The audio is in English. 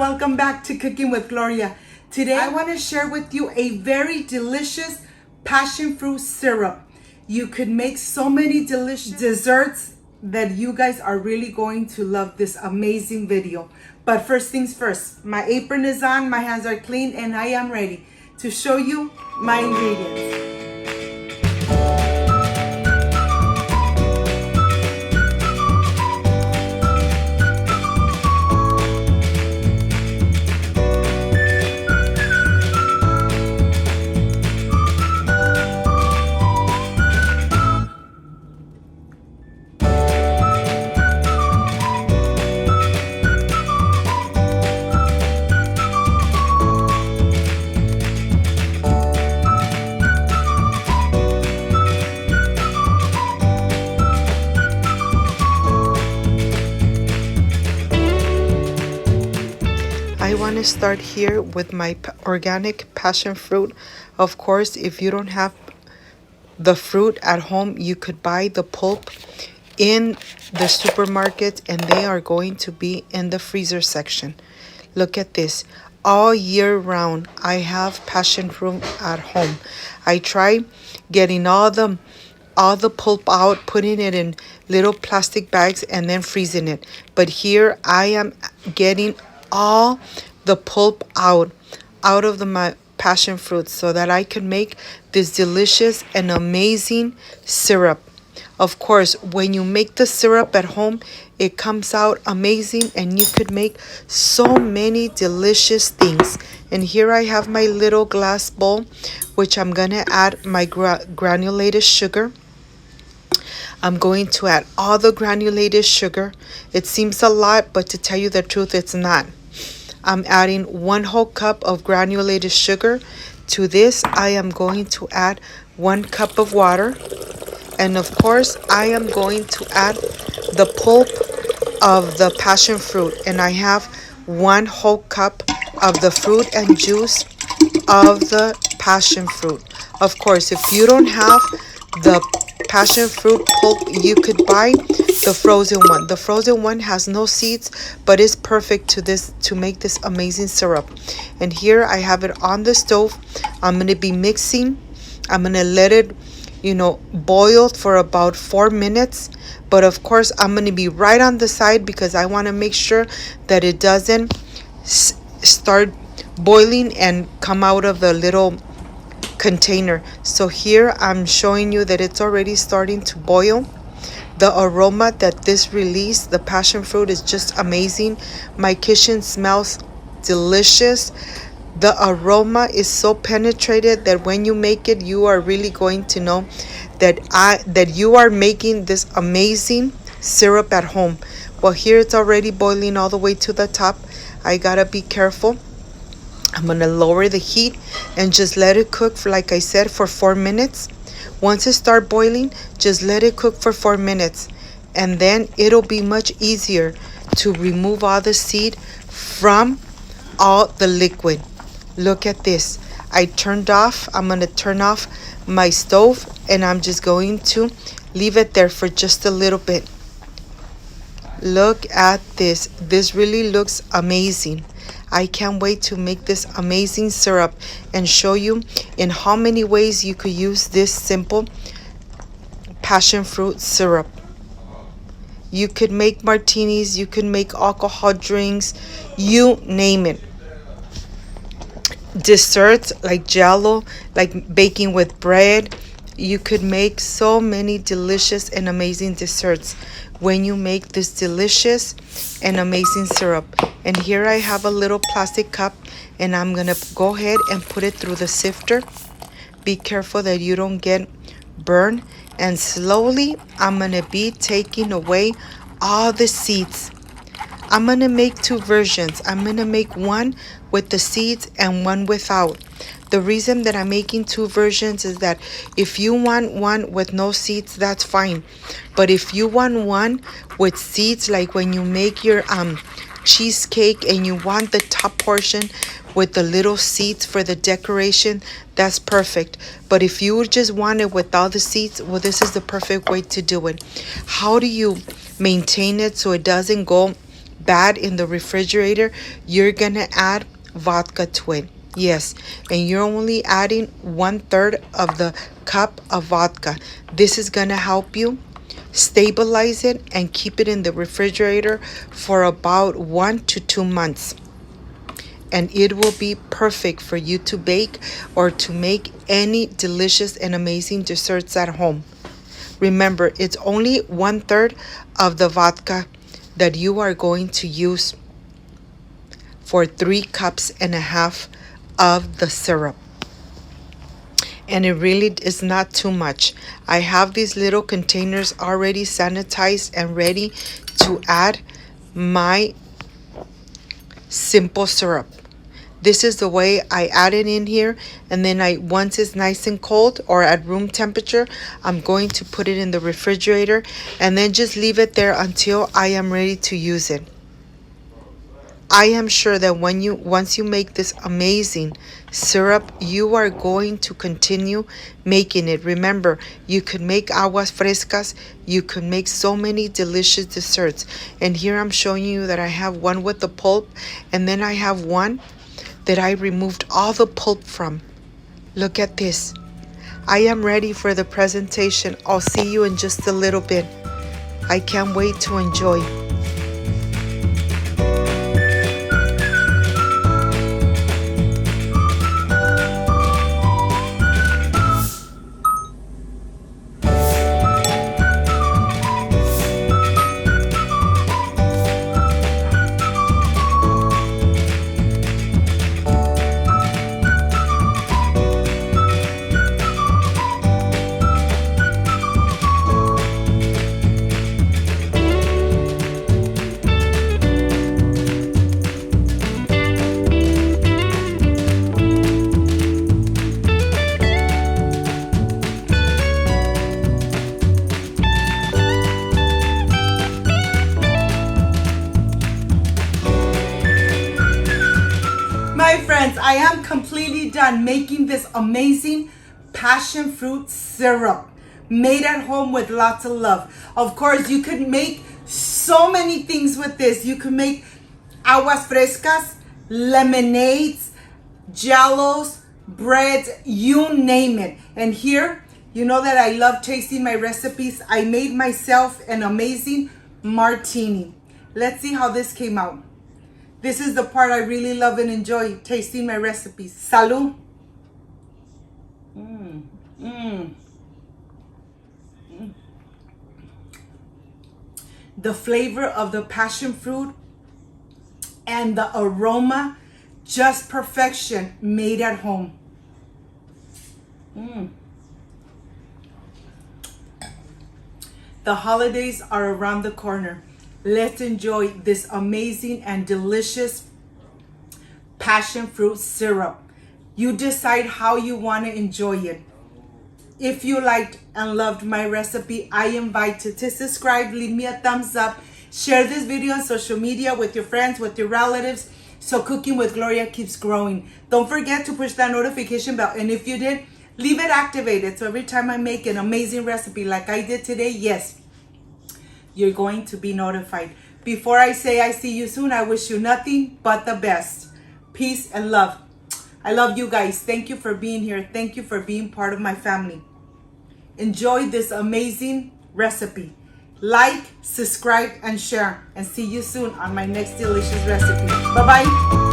welcome back to Cooking with Gloria. Today I want to share with you a very delicious passion fruit syrup. You could make so many delicious desserts that you guys are really going to love this amazing video. But first things first, my apron is on, my hands are clean, and I am ready to show you my ingredients. I want to start here with my organic passion fruit. Of course, if you don't have the fruit at home, you could buy the pulp in the supermarket and they are going to be in the freezer section. Look at this. All year round, I have passion fruit at home. I try getting all the pulp out, putting it in little plastic bags and then freezing it. But here I am getting all the pulp out of my passion fruit so that I can make this delicious and amazing syrup. Of course, when you make the syrup at home, it comes out amazing and you could make so many delicious things. And here I have my little glass bowl, which I'm gonna add my granulated sugar. I'm going to add all the granulated sugar. It seems a lot, but to tell you the truth, it's not. I'm adding 1 whole cup of granulated sugar. To this, I am going to add 1 cup of water. And of course, I am going to add the pulp of the passion fruit. And I have 1 whole cup of the fruit and juice of the passion fruit. Of course, if you don't have the passion fruit pulp, you could buy the frozen one. The frozen one has no seeds, but it's perfect to make this amazing syrup. And here I have it on the stove. I'm going to be mixing. I'm going to let it, boil for about 4 minutes. But of course, I'm going to be right on the side because I want to make sure that it doesn't start boiling and come out of the little container. So here I'm showing you that it's already starting to boil. The aroma that this released, the passion fruit, is just amazing. My kitchen smells delicious. The aroma is so penetrated that when you make it, you are really going to know that you are making this amazing syrup at home. Well, here it's already boiling all the way to the top. I gotta be careful. I'm going to lower the heat and just let it cook for, like I said, for 4 minutes. Once it starts boiling, just let it cook for 4 minutes. And then it'll be much easier to remove all the seed from all the liquid. Look at this. I turned off. I'm going to turn off my stove and I'm just going to leave it there for just a little bit. Look at this. This really looks amazing. I can't wait to make this amazing syrup and show you in how many ways you could use this simple passion fruit syrup. You could make martinis, you could make alcohol drinks, you name it. Desserts like jello, like baking with bread. You could make so many delicious and amazing desserts when you make this delicious and amazing syrup. And here I have a little plastic cup and I'm gonna go ahead and put it through the sifter. Be careful that you don't get burned. And slowly I'm gonna be taking away all the seeds. I'm gonna make 2 versions. I'm gonna make one with the seeds and one without. The reason that I'm making 2 versions is that if you want one with no seeds, that's fine. But if you want one with seeds, like when you make your cheesecake and you want the top portion with the little seeds for the decoration, that's perfect. But if you just want it without the seeds, well, this is the perfect way to do it. How do you maintain it so it doesn't go bad in the refrigerator, you're gonna add vodka to it. Yes, and you're only adding 1/3 of the cup of vodka. This is gonna help you stabilize it and keep it in the refrigerator for about 1 to 2 months. And it will be perfect for you to bake or to make any delicious and amazing desserts at home. Remember, it's only 1/3 of the vodka that you are going to use for 3.5 cups of the syrup. And it really is not too much. I have these little containers already sanitized and ready to add my simple syrup. This is the way I add it in here, and then once it's nice and cold or at room temperature, I'm going to put it in the refrigerator and then just leave it there until I am ready to use it. I am sure that once you make this amazing syrup, you are going to continue making it. Remember, you could make aguas frescas, you could make so many delicious desserts. And here I'm showing you that I have one with the pulp, and then I have one that I removed all the pulp from. Look at this. I am ready for the presentation. I'll see you in just a little bit. I can't wait to enjoy. My friends, I am completely done making this amazing passion fruit syrup made at home with lots of love. Of course, you could make so many things with this. You could make aguas frescas, lemonades, jellos, breads, you name it. And here, you know that I love tasting my recipes. I made myself an amazing martini. Let's see how this came out. This is the part I really love and enjoy, tasting my recipes. Salud. The flavor of the passion fruit and the aroma, just perfection, made at home. The holidays are around the corner. Let's enjoy this amazing and delicious passion fruit syrup. You decide how you want to enjoy it. If you liked and loved my recipe, I invite you to subscribe, leave me a thumbs up, share this video on social media with your friends, with your relatives, so Cooking with Gloria keeps growing. Don't forget to push that notification bell, and if you did, leave it activated so every time I make an amazing recipe like I did today, yes, you're going to be notified. Before I say I see you soon, I wish you nothing but the best. Peace and love. I love you guys. Thank you for being here. Thank you for being part of my family. Enjoy this amazing recipe. Like, subscribe, and share. And see you soon on my next delicious recipe. Bye-bye.